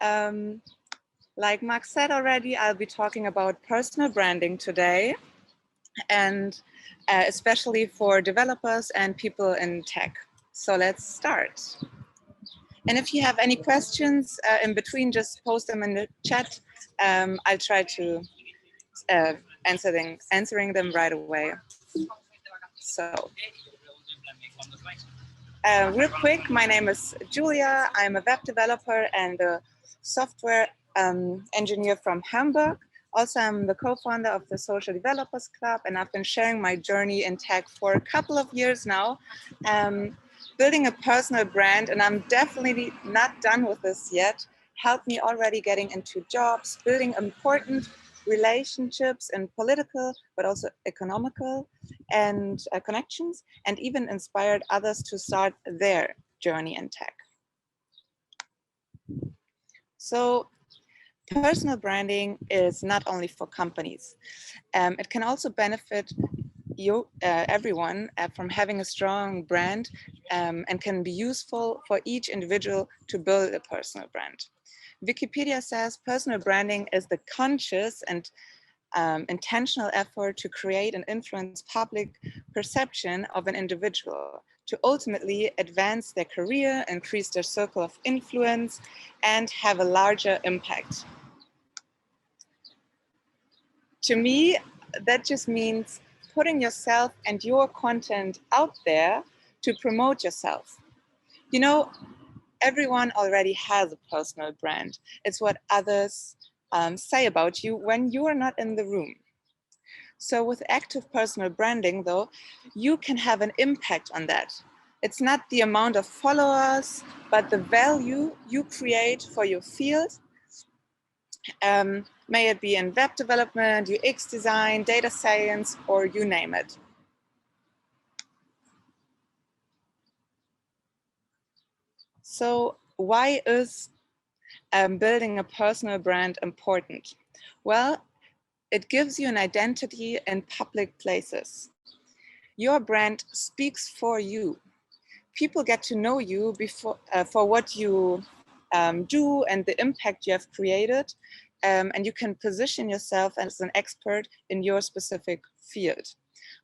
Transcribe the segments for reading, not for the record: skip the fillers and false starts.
Like Mark said already, I'll be talking about personal branding today, and especially for developers and people in tech. So let's start. And if you have any questions in between, just post them in the chat. I'll try to answering them right away. So, real quick, my name is Julia. I'm a web developer and a software engineer from Hamburg. Also, I'm the co-founder of the Social Developers Club, and I've been sharing my journey in tech for a couple of years now, building a personal brand, and I'm definitely not done with this yet. Helped me already getting into jobs, building important relationships in political, but also economical and connections, and even inspired others to start their journey in tech. So personal branding is not only for companies. It can also benefit you, everyone from having a strong brand, and can be useful for each individual to build a personal brand. Wikipedia says personal branding is the conscious and intentional effort to create and influence public perception of an individual to ultimately advance their career, increase their circle of influence, and have a larger impact. To me, that just means putting yourself and your content out there to promote yourself. You know, everyone already has a personal brand. It's what others say about you when you are not in the room. So with active personal branding, though, you can have an impact on that. It's not the amount of followers, but the value you create for your field. May it be in web development, UX design, data science, or you name it. So why is building a personal brand important? Well, it gives you an identity in public places. Your brand speaks for you. People get to know you for what you do and the impact you have created, and you can position yourself as an expert in your specific field.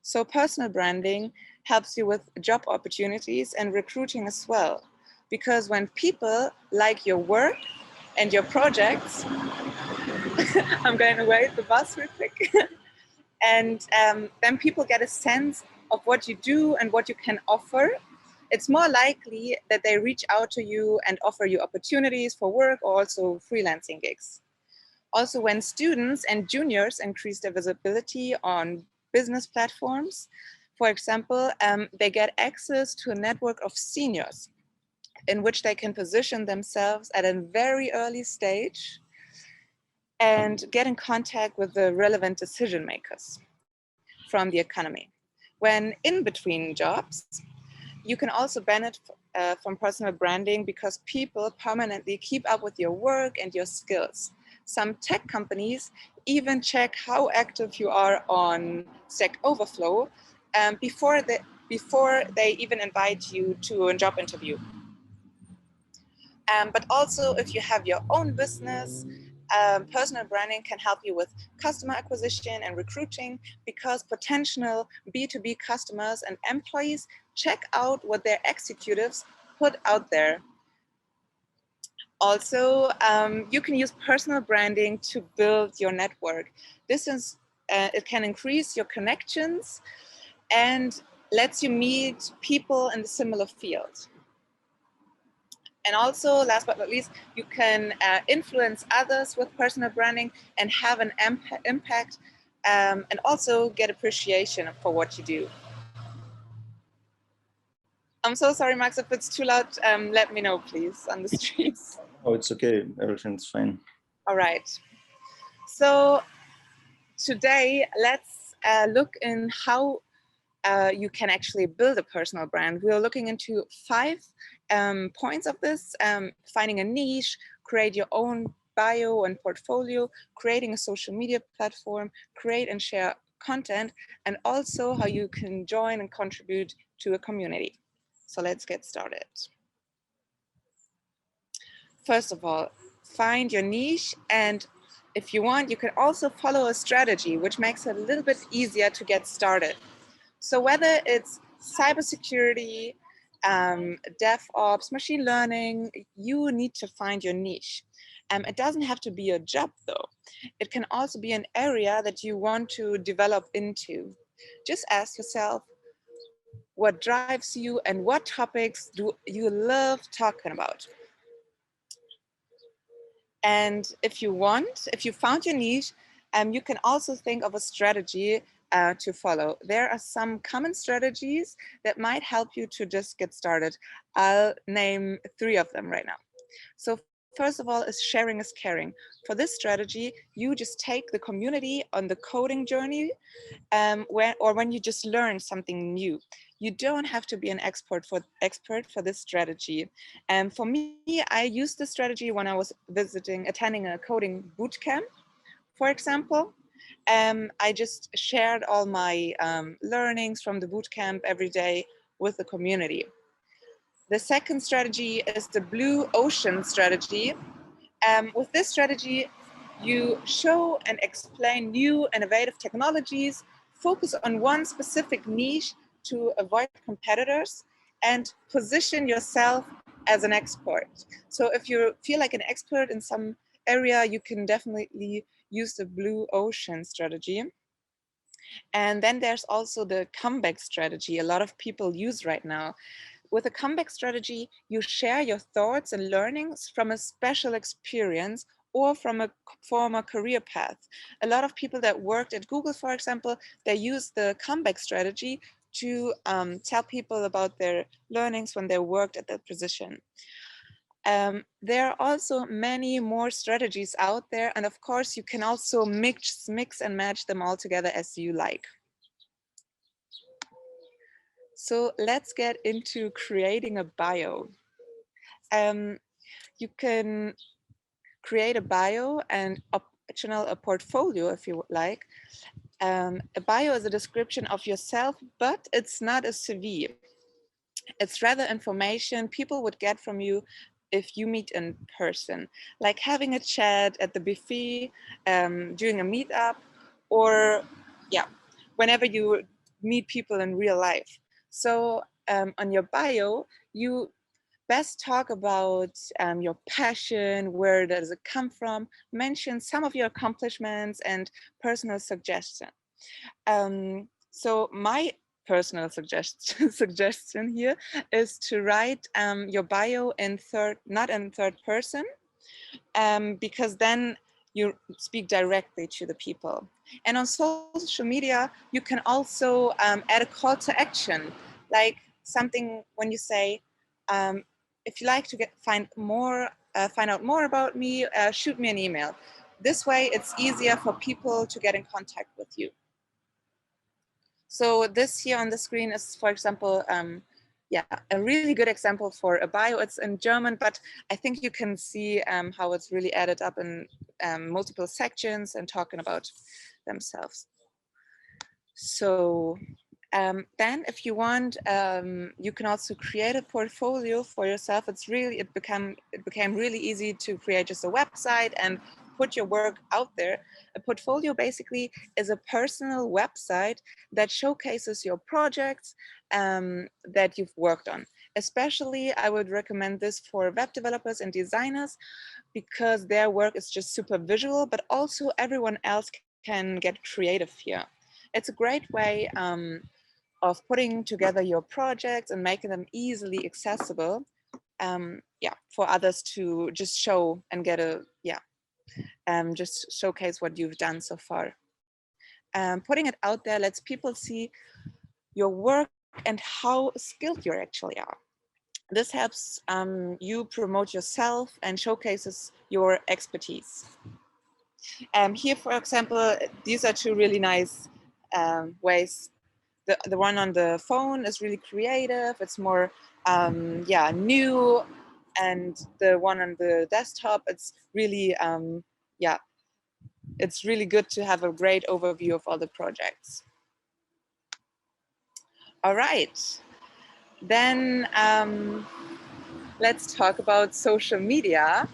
So personal branding helps you with job opportunities and recruiting as well, because when people like your work and your projects, I'm going to wait the bus real quick, and then people get a sense of what you do and what you can offer. It's more likely that they reach out to you and offer you opportunities for work or also freelancing gigs. Also, when students and juniors increase their visibility on business platforms, for example, they get access to a network of seniors in which they can position themselves at a very early stage and get in contact with the relevant decision makers from the economy. When in between jobs, you can also benefit from personal branding because people permanently keep up with your work and your skills. Some tech companies even check how active you are on Stack Overflow before they even invite you to a job interview. But also, if you have your own business, personal branding can help you with customer acquisition and recruiting, because potential B2B customers and employees check out what their executives put out there. Also, you can use personal branding to build your network. This is, it can increase your connections and lets you meet people in the similar field. And also, last but not least, you can influence others with personal branding and have an impact, and also get appreciation for what you do. I'm so sorry, Max, if it's too loud, let me know, please, on the streets. Oh, it's okay. Everything's fine. All right. So today, let's look in how you can actually build a personal brand. We're looking into 5 points of this: finding a niche, create your own bio and portfolio, creating a social media platform, create and share content, and also how you can join and contribute to a community. So let's get started. First of all, find your niche, and if you want, you can also follow a strategy, which makes it a little bit easier to get started. So whether it's cybersecurity, DevOps, machine learning, you need to find your niche. It doesn't have to be a job though. It can also be an area that you want to develop into. Just ask yourself, what drives you and what topics do you love talking about? And if you want, if you found your niche, you can also think of a strategy to follow. There are some common strategies that might help you to just get started. I'll name 3 of them right now. So first of all is sharing is caring. For this strategy, you just take the community on the coding journey when you just learn something new. You don't have to be an expert for this strategy. And for me, I used this strategy when I was attending a coding boot camp, for example. I just shared all my learnings from the boot camp every day with the community. The second strategy is the blue ocean strategy. With this strategy, you show and explain new innovative technologies, focus on one specific niche to avoid competitors, and position yourself as an expert. So if you feel like an expert in some area, you can definitely use the blue ocean strategy. And then there's also the comeback strategy a lot of people use right now. With a comeback strategy, you share your thoughts and learnings from a special experience or from a former career path. A lot of people that worked at Google, for example, they use the comeback strategy to tell people about their learnings when they worked at that position. There are also many more strategies out there, and of course you can also mix and match them all together as you like. So let's get into creating a bio. You can create a bio and optional a portfolio if you would like. A bio is a description of yourself, but it's not a CV. It's rather information people would get from you if you meet in person, like having a chat at the buffet, during a meetup, or yeah, whenever you meet people in real life. So on your bio, you best talk about your passion, where does it come from, mention some of your accomplishments and personal suggestion. So my personal suggestion here is to write your bio in not in third person, because then you speak directly to the people. And on social media, you can also add a call to action, like something when you say, if you like to find out more about me, shoot me an email. This way, it's easier for people to get in contact with you. So this here on the screen is, for example, yeah, a really good example for a bio. It's in German, but I think you can see how it's really added up in multiple sections and talking about themselves. So then if you want, you can also create a portfolio for yourself. It became really easy to create just a website and put your work out there. A portfolio basically is a personal website that showcases your projects that you've worked on. Especially, I would recommend this for web developers and designers because their work is just super visual, but also everyone else can get creative here. It's a great way of putting together your projects and making them easily accessible, yeah, for others to just show and get a, yeah, just showcase what you've done so far. Putting it out there lets people see your work and how skilled you actually are. This helps you promote yourself and showcases your expertise. Here, for example, these are 2 really nice ways. The one on the phone is really creative. It's more, yeah, new. And the one on the desktop, it's really, yeah, it's really good to have a great overview of all the projects. All right, then let's talk about social media.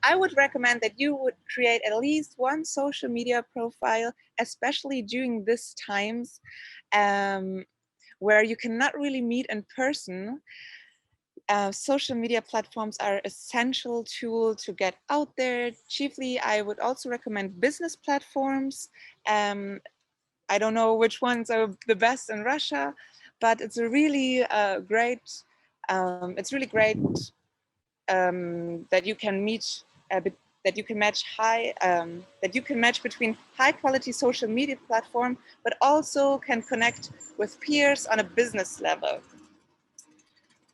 I would recommend that you would create at least one social media profile, especially during these times where you cannot really meet in person. Social media platforms are an essential tool to get out there. Chiefly, I would also recommend business platforms. I don't know which ones are the best in Russia, but it's a really great. It's really great that you can meet. That you can match that you can match between high quality social media platform, but also can connect with peers on a business level.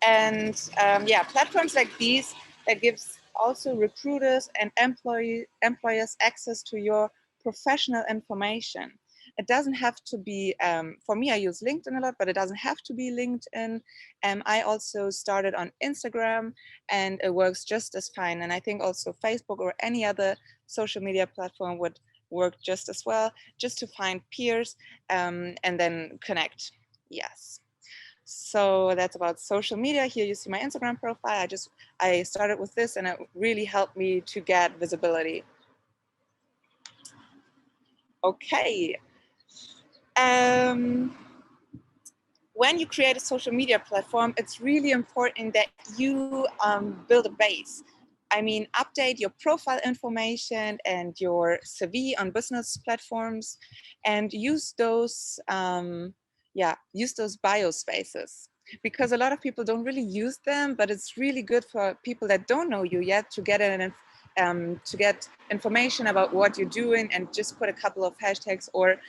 And yeah, platforms like these that gives also recruiters and employers access to your professional information. It doesn't have to be, for me, I use LinkedIn a lot, but it doesn't have to be LinkedIn. I also started on Instagram and it works just as fine. And I think also Facebook or any other social media platform would work just as well, just to find peers and then connect. Yes. So that's about social media. Here you see my Instagram profile. I started with this and it really helped me to get visibility. Okay. When you create a social media platform, it's really important that you build a base. I mean, update your profile information and your CV on business platforms and use those use those bio spaces, because a lot of people don't really use them, but it's really good for people that don't know you yet to get information about what you're doing and just put a couple of hashtags or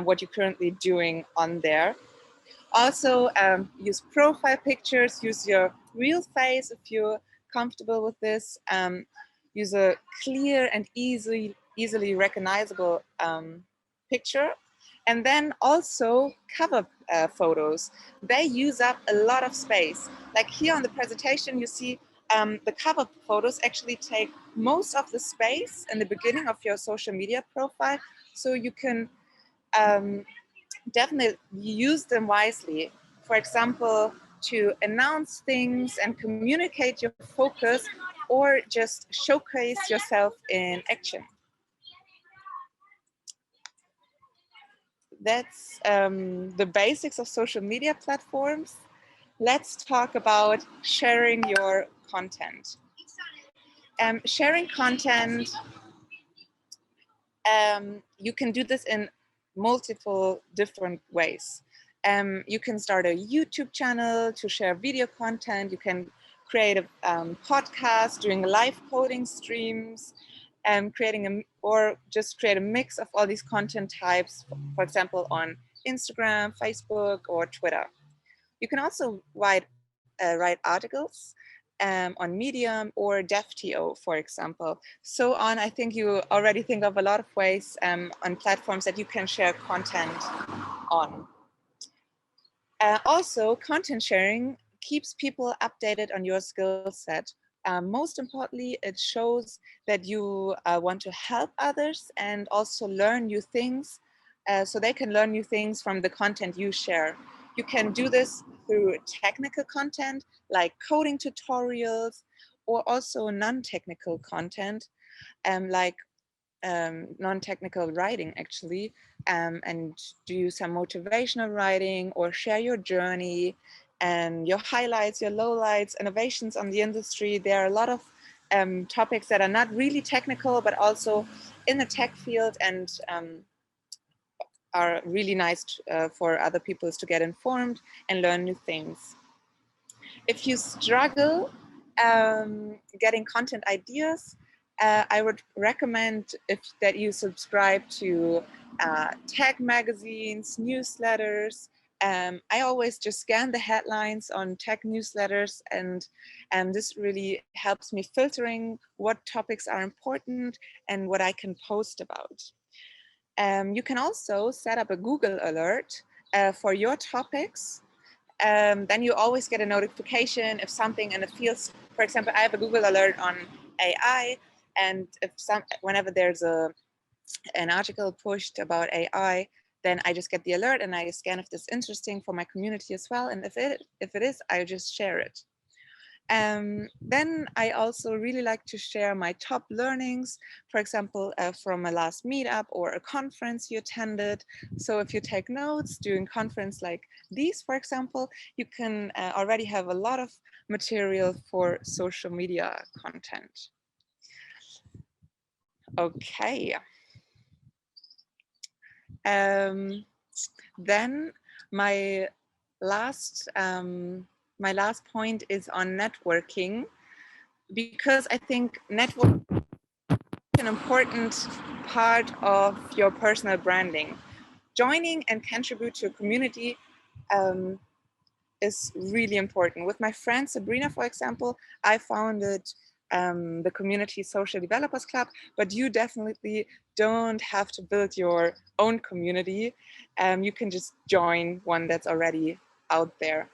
what you're currently doing on there. Also, use profile pictures, use your real face if you're comfortable with this. Use a clear and easily recognizable picture. And then also cover photos. They use up a lot of space. Like here on the presentation, you see the cover photos actually take most of the space in the beginning of your social media profile. So you can definitely use them wisely. For example, to announce things and communicate your focus or just showcase yourself in action. That's the basics of social media platforms. Let's talk about sharing your content. Sharing content, you can do this in multiple different ways. You can start a YouTube channel to share video content. You can create a podcast, doing live coding streams, or just create a mix of all these content types, for example, on Instagram, Facebook, or Twitter. You can also write articles on Medium or DevTO, for example. So on, I think you already think of a lot of ways on platforms that you can share content on. Also, content sharing keeps people updated on your skill set. Most importantly, it shows that you want to help others and also learn new things, so they can learn new things from the content you share. You can do this through technical content like coding tutorials, or also non-technical content like non-technical writing actually, and do some motivational writing or share your journey and your highlights, your lowlights, innovations on the industry. There are a lot of topics that are not really technical, but also in the tech field and are really nice for other people to get informed and learn new things. If you struggle getting content ideas, I would recommend that you subscribe to tech magazines, newsletters. I always just scan the headlines on tech newsletters, and this really helps me filtering what topics are important and what I can post about. You can also set up a Google alert for your topics. Then you always get a notification if something in the field, for example, I have a Google alert on AI, and if whenever there's an article pushed about AI, then I just get the alert and I scan if this is interesting for my community as well. And if it is, I just share it. Then I also really like to share my top learnings, for example, from a last meetup or a conference you attended. So if you take notes during conference like these, for example, you can already have a lot of material for social media content. Okay. Then my last point is on networking, because I think networking is an important part of your personal branding. Joining and contribute to a community is really important. With my friend Sabrina, for example, I founded the community Social Developers Club, but you definitely don't have to build your own community. You can just join one that's already out there.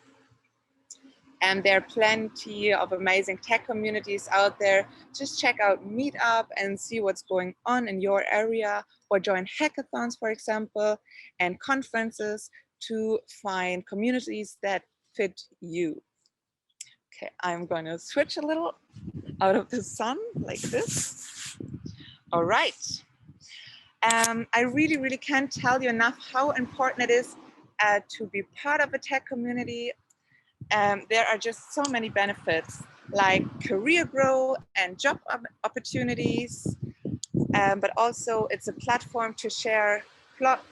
And there are plenty of amazing tech communities out there. Just check out Meetup and see what's going on in your area, or join hackathons, for example, and conferences to find communities that fit you. Okay, I'm going to switch a little out of the sun like this. All right. I really can't tell you enough how important it is to be part of a tech community. There are just so many benefits, like career growth and job opportunities, but also it's a platform to share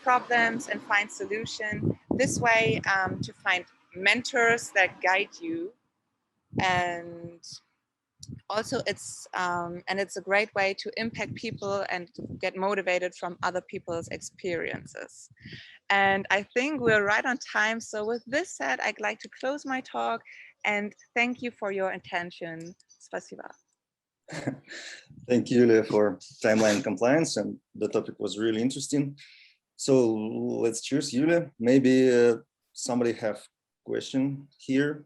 problems and find solutions. This way, to find mentors that guide you, and also it's a great way to impact people and get motivated from other people's experiences. And I think we're right on time. So with this said, I'd like to close my talk and thank you for your attention. Spasiba. Thank you, Julia, for timeline compliance, and the topic was really interesting. So let's choose Julia. Maybe somebody have question here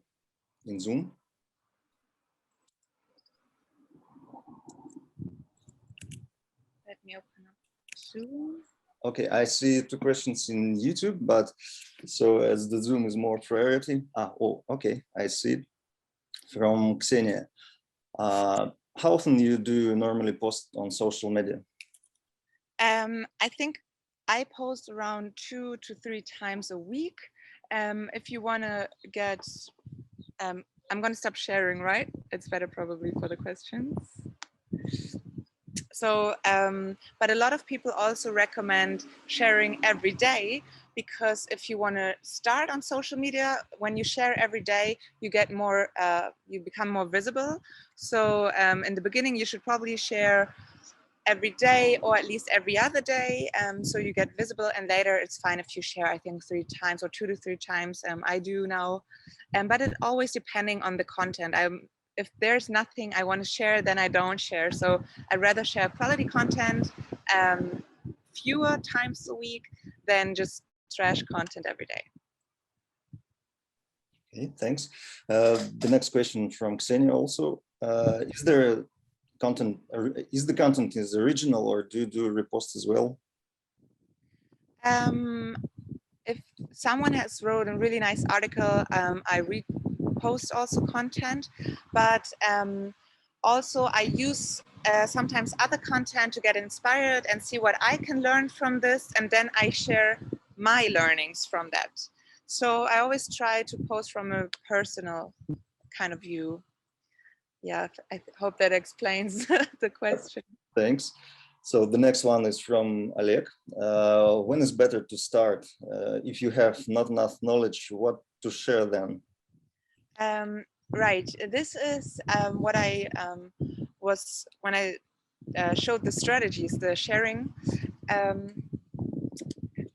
in Zoom. Let me open up Zoom. Okay, I see 2 questions in YouTube, but so as the Zoom is more priority. Oh, okay, I see it from Ksenia. How often do you normally post on social media? I think I post around 2 to 3 times a week. If you want to get, I'm going to stop sharing, right? It's better probably for the questions. So, but a lot of people also recommend sharing every day, because if you want to start on social media, when you share every day, you get more, you become more visible. So in the beginning, you should probably share every day or at least every other day, so you get visible, and later it's fine if you share, I think 3 times or 2 to 3 times. I do now, but it always depending on the content. If there's nothing I want to share, then I don't share. So I'd rather share quality content fewer times a week than just trash content every day. Okay, thanks. The next question from Ksenia also. Is the content is original, or do you do reposts as well? If someone has wrote a really nice article, I repost also content, but also I use sometimes other content to get inspired and see what I can learn from this, and then I share my learnings from that. So I always try to post from a personal kind of view. Yeah, I hope that explains the question. Thanks. So the next one is from Oleg. When is better to start? If you have not enough knowledge, what to share then? Right. This is what I was when I showed the strategies, the sharing.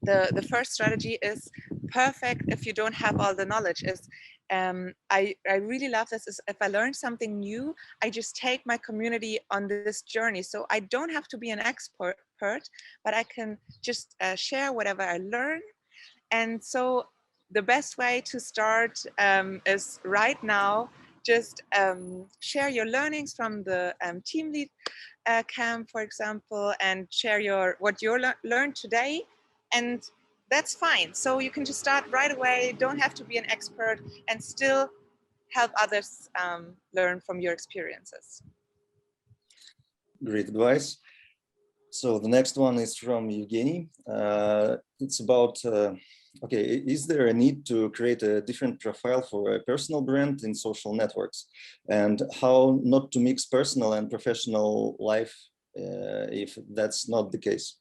The first strategy is perfect if you don't have all the knowledge. Is I really love this. Is if I learn something new, I just take my community on this journey. So I don't have to be an expert, but I can just share whatever I learn. And so the best way to start is right now, just share your learnings from the TeamLeadCamp, for example, and share what you learned today. And that's fine. So you can just start right away, don't have to be an expert, and still help others learn from your experiences. Great advice. So the next one is from Evgeny. It's about, okay, is there a need to create a different profile for a personal brand in social networks? And how not to mix personal and professional life if that's not the case?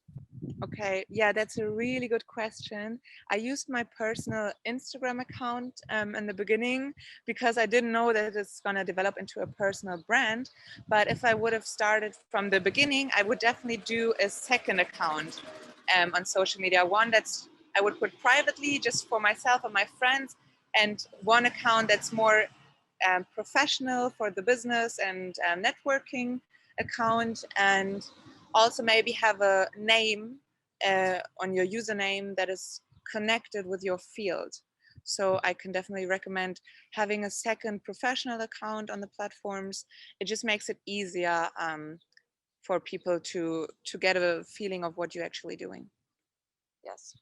Okay, yeah, that's a really good question. I used my personal Instagram account in the beginning because I didn't know that it's going to develop into a personal brand. But if I would have started from the beginning, I would definitely do a second account on social media. One that's I would put privately just for myself and my friends, and one account that's more professional for the business and networking account, and also maybe have a name on your username that is connected with your field. So I can definitely recommend having a second professional account on the platforms. It just makes it easier for people to get a feeling of what you're actually doing. Yes.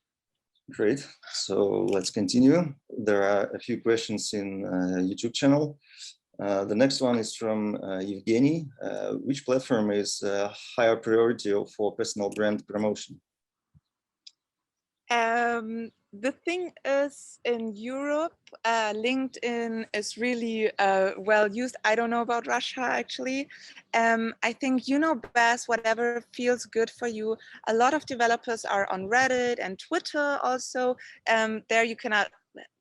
Great. So let's continue. There are a few questions in YouTube channel. The next one is from Evgeny. Which platform is higher priority for personal brand promotion? The thing is, in Europe, LinkedIn is really well used. I don't know about Russia, actually. I think you know best, whatever feels good for you. A lot of developers are on Reddit and Twitter also. There you cannot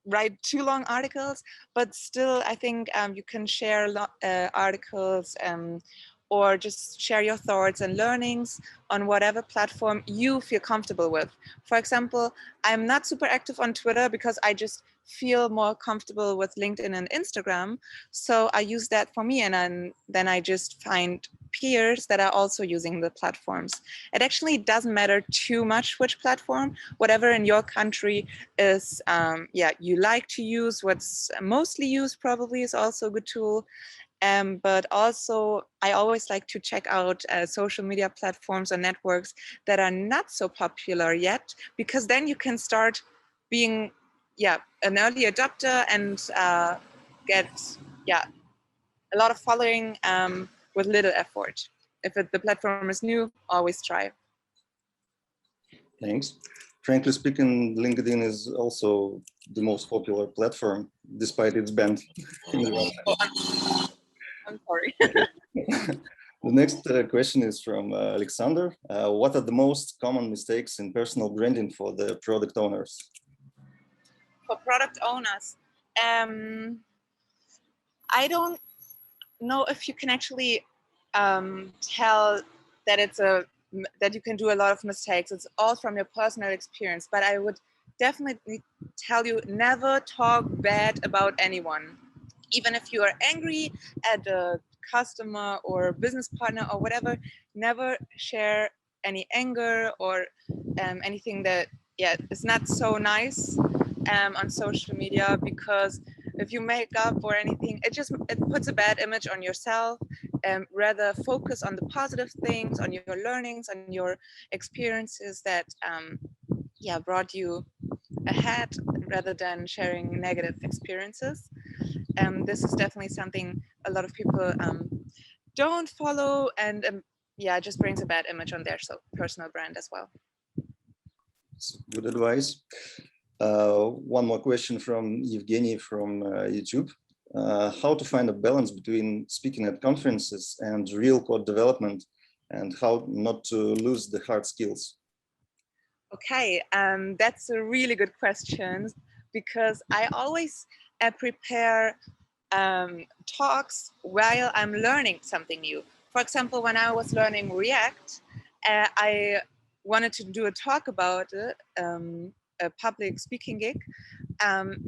write too long articles, but still, I think you can share articles or just share your thoughts and learnings on whatever platform you feel comfortable with. For example, I'm not super active on Twitter because I just feel more comfortable with LinkedIn and Instagram. So I use that for me, and then I just find peers that are also using the platforms. It actually doesn't matter too much which platform, whatever in your country is, you like to use, what's mostly used probably is also a good tool. But also, I always like to check out social media platforms or networks that are not so popular yet, because then you can start being, an early adopter and get, a lot of following with little effort. If the platform is new, always try. Thanks. Frankly speaking, LinkedIn is also the most popular platform, despite its ban. I'm sorry. The next question is from Alexander. What are the most common mistakes in personal branding for the product owners? For product owners, I don't know if you can actually tell that that you can do a lot of mistakes. It's all from your personal experience, but I would definitely tell you, never talk bad about anyone. Even if you are angry at a customer or business partner or whatever, never share any anger or anything that is not so nice on social media, because if you make up or anything, it puts a bad image on yourself. Rather focus on the positive things, on your learnings, on your experiences that brought you ahead, rather than sharing negative experiences. This is definitely something a lot of people don't follow, and it just brings a bad image on their personal brand as well. Good advice. One more question from Evgeny from YouTube. How to find a balance between speaking at conferences and real code development, and how not to lose the hard skills? Okay, that's a really good question, because I always prepare talks while I'm learning something new. For example, when I was learning React, I wanted to do a talk about it, a public speaking gig,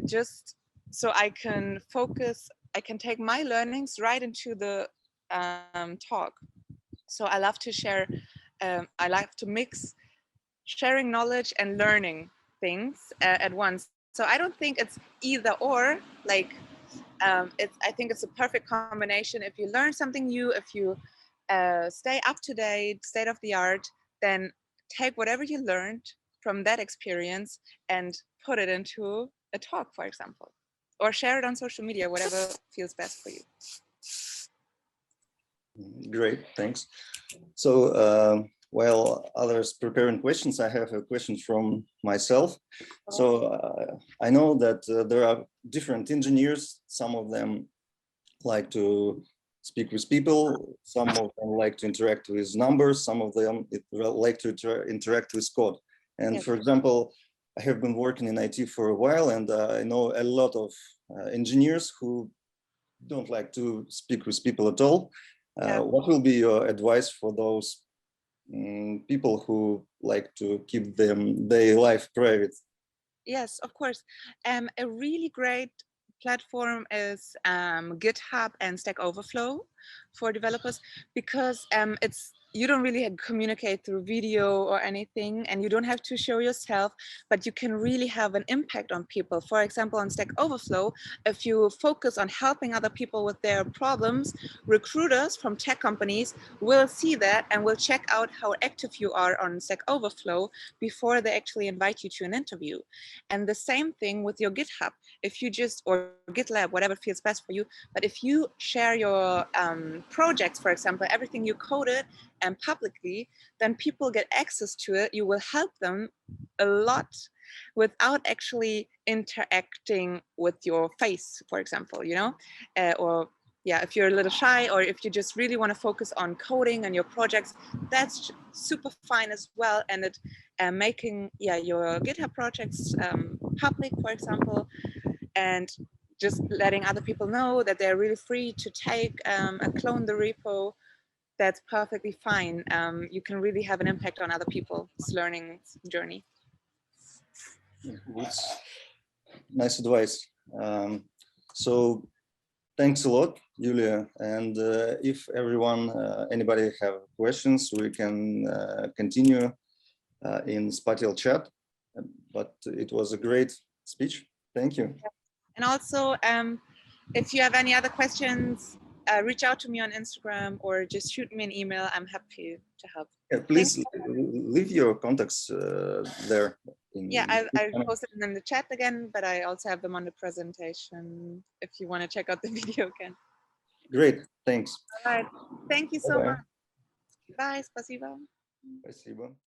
just so I can focus, I can take my learnings right into the talk. So I love to share, I like to mix sharing knowledge and learning things at once. So I don't think it's either or, like I think it's a perfect combination. If you learn something new, if you stay up to date, state of the art, then take whatever you learned from that experience and put it into a talk, for example. or share it on social media, whatever feels best for you. Great, thanks. So while others preparing questions, I have a question from myself. So I know that there are different engineers. Some of them like to speak with people. Some of them like to interact with numbers. Some of them like to interact with code. And Yes. For example, I have been working in IT for a while, and I know a lot of engineers who don't like to speak with people at all. What will be your advice for those people who like to keep their life private? Yes, of course. A really great platform is GitHub and Stack Overflow for developers, because you don't really communicate through video or anything, and you don't have to show yourself, but you can really have an impact on people. For example, on Stack Overflow, if you focus on helping other people with their problems, recruiters from tech companies will see that and will check out how active you are on Stack Overflow before they actually invite you to an interview. And the same thing with your GitHub. If you just, or GitLab, whatever feels best for you, but if you share your projects, for example, everything you coded and publicly, then people get access to it. You will help them a lot without actually interacting with your face, for example, you know, or yeah, if you're a little shy, or if you just really want to focus on coding and your projects, that's super fine as well. And it making your GitHub projects public, for example, and just letting other people know that they're really free to take and clone the repo, that's perfectly fine. You can really have an impact on other people's learning journey. That's nice advice. So thanks a lot, Julia. And if everyone, anybody have questions, we can continue in Spatil chat. But it was a great speech. Thank you. And also, if you have any other questions, reach out to me on Instagram or just shoot me an email. I'm happy to help. Yeah, please leave your contacts there. I posted them in the chat again, but I also have them on the presentation if you want to check out the video again. Great, thanks. All right, thank you so much. Bye, спасибо. Спасибо.